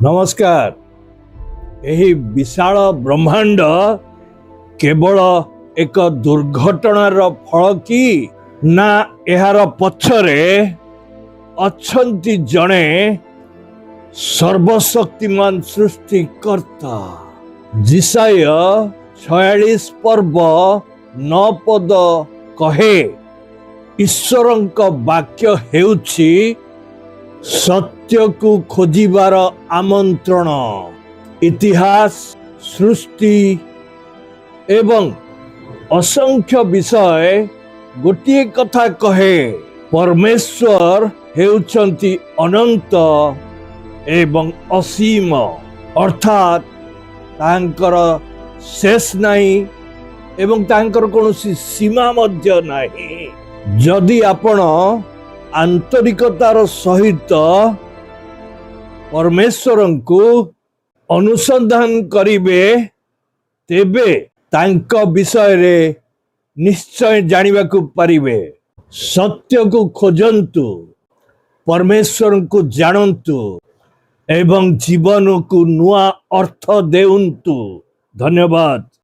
नमस्कार। यही विशाल ब्रह्मांड केवल एक दुर्घटनार फल कि ना एहार पछरे अछंती जणे सर्वशक्तिमान सृष्टिकर्ता। जिसाय 46 पर्व 9 पद कहे ईश्वरंक वाक्य हेउछि सत्य को खोजिबार आमंत्रण। इतिहास सृष्टि एवं असंख्य विषय गोटे कथा कहे परमेश्वर हेउछंती अनंत एवं असीम, अर्थात तांकर शेष नहीं एवं तांकर कौनसी सीमा मध्य नहीं। जदि आपण आंतरिकतार सहित परमेश्वर को अनुसंधान करिवे तेबे तांका विषय रे निश्चय जानिबा को पारिबे। सत्य को खोजंतु, परमेश्वर को जानंतु एवं जीवन को नुआ अर्थ देउंतु। धन्यवाद।